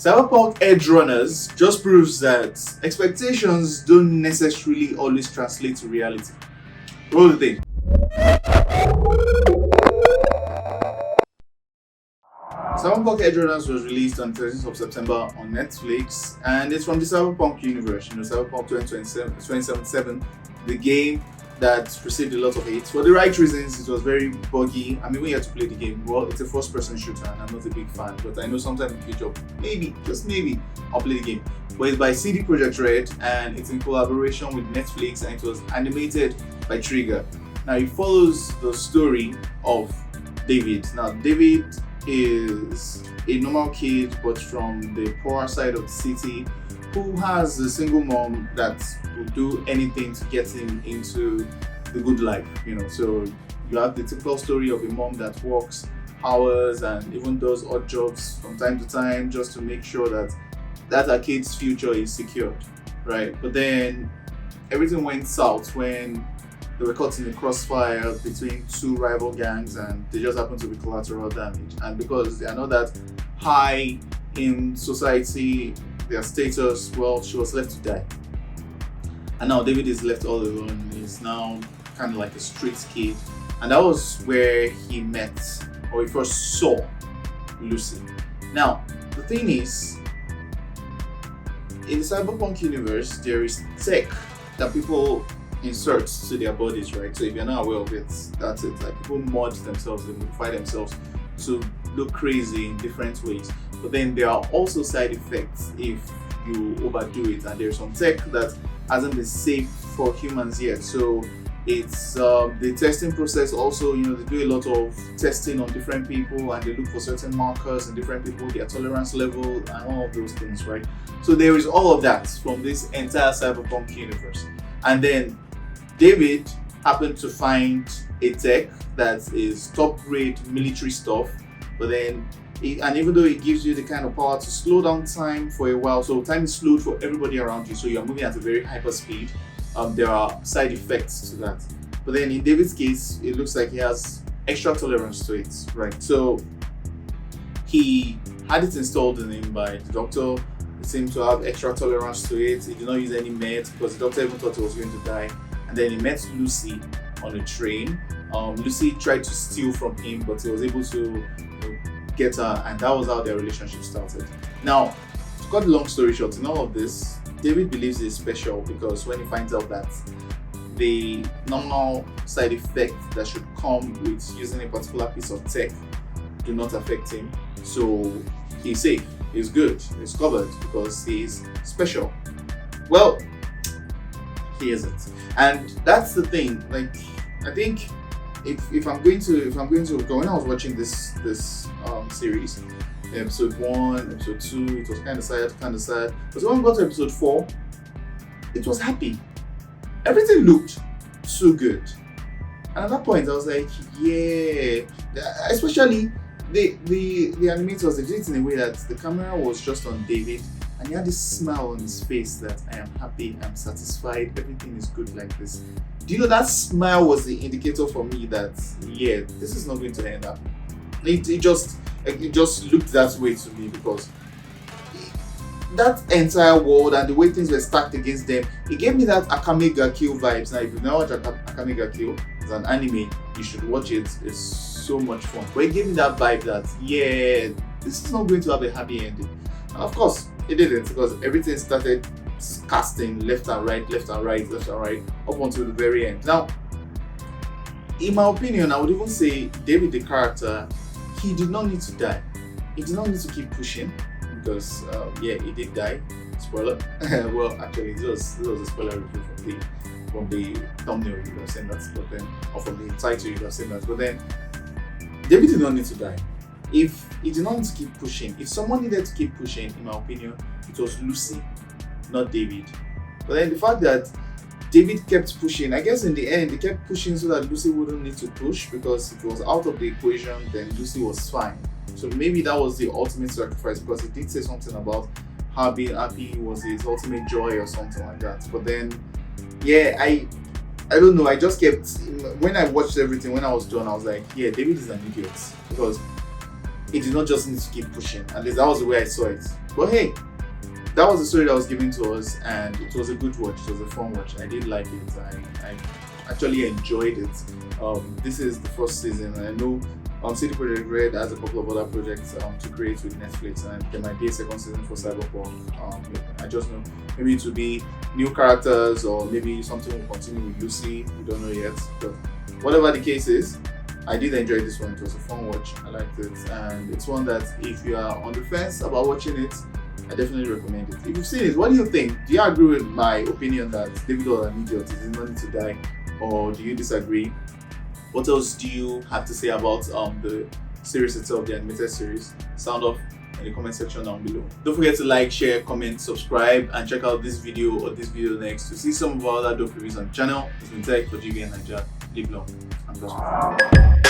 Cyberpunk Edgrunners just proves that expectations don't necessarily always translate to reality. What do you think? Cyberpunk Edgerunners was released on 13th of September on Netflix, and it's from the Cyberpunk universe, Cyberpunk 2077, the game that received a lot of hate. For the right reasons, it was very buggy. I mean, when you have to play the game, well, it's a first-person shooter, and I'm not a big fan, but I know sometime in the future, maybe, just maybe, I'll play the game. But it's by CD Projekt Red, and it's in collaboration with Netflix, and it was animated by Trigger. Now, it follows the story of David. Now, David is a normal kid, but from the poorer side of the city, who has a single mom that will do anything to get him into the good life, So you have the typical story of a mom that works hours and even does odd jobs from time to time just to make sure that her kid's future is secured, right? But then everything went south when they were caught in the crossfire between two rival gangs, and they just happened to be collateral damage. And because they are not that high in society, their status, well, she was left to die. And now David is left all alone. He's now kind of like a street kid. And that was where he met, or he first saw, Lucy. Now, the thing is, in the Cyberpunk universe, there is tech that people insert to their bodies, right? So if you're not aware of it, that's it. Like, people mod themselves, they modify themselves to look crazy in different ways. But then there are also side effects if you overdo it, and there's some tech that hasn't been safe for humans yet. So it's the testing process also, they do a lot of testing on different people, and they look for certain markers in different people, their tolerance level, and all of those things, right? So there is all of that from this entire Cyberpunk universe. And then David happened to find a tech that is top grade military stuff, but then and even though it gives you the kind of power to slow down time for a while, so time is slowed for everybody around you, so you're moving at a very hyper speed, there are side effects to that. But then in David's case, it looks like he has extra tolerance to it, right? So he had it installed in him by the doctor. He seemed to have extra tolerance to it. He did not use any meds because the doctor even thought he was going to die. And then he met Lucy on a train. Lucy tried to steal from him, but he was able to get her, and that was how their relationship started. Now, to cut the long story short, in all of this, David believes he's special because when he finds out that the normal side effects that should come with using a particular piece of tech do not affect him, so he's safe, he's good, he's covered because he's special. Well, he isn't, and that's the thing. Like, I think if I'm going to go, when I was watching this series, episode 1, episode 2, it was kind of sad. But when we got to episode 4, it was happy. Everything looked so good. And at that point, I was like, yeah. Especially the animators, they did it in a way that the camera was just on David, and he had this smile on his face that I am happy, I'm satisfied, everything is good like this. Do you know that smile was the indicator for me that, yeah, this is not going to end up. It just looked that way to me, because that entire world and the way things were stacked against them, it gave me that Akame ga Kill vibes. Now, if you've never watched Akame ga Kill, it's an anime, you should watch it. It's so much fun. But it gave me that vibe that, yeah, this is not going to have a happy ending. And of course, it didn't, because everything started casting left and right, up until the very end. Now, in my opinion, I would even say David, the character, he did not need to die. He did not need to keep pushing, because he did die. Spoiler. Well, actually, this was a spoiler review from the thumbnail. You would have seen that, but then, or from the title, you would have seen that. But then, David did not need to die. If he did not need to keep pushing, if someone needed to keep pushing, in my opinion, it was Lucy, not David. But then the fact that David kept pushing, I guess in the end, he kept pushing so that Lucy wouldn't need to push, because if it was out of the equation, then Lucy was fine. So maybe that was the ultimate sacrifice, because he did say something about her being happy was his ultimate joy or something like that. But then, yeah, I don't know, I just kept, when I watched everything, when I was done, I was like, yeah, David is an idiot, because it did not just need to keep pushing. At least that was the way I saw it. But hey, that was the story that was given to us, and it was a good watch. It was a fun watch. I did like it. I actually enjoyed it. This is the first season, and I know CD Projekt Red has a couple of other projects to create with Netflix, and there might be a second season for Cyberpunk. I just know maybe it will be new characters, or maybe something will continue with Lucy. We don't know yet, but whatever the case is, I did enjoy this one. It was a fun watch. I liked it, and it's one that if you are on the fence about watching it, I definitely recommend it. If you've seen it, what do you think? Do you agree with my opinion that David is an idiot, is not need to die, or do you disagree? What else do you have to say about the series itself, the animated series? Sound off in the comment section down below. Don't forget to like, share, comment, subscribe, and check out this video or this video next to see some of our other dope reviews on the channel. It's been Tech for GVNNaija. Live long and prosper.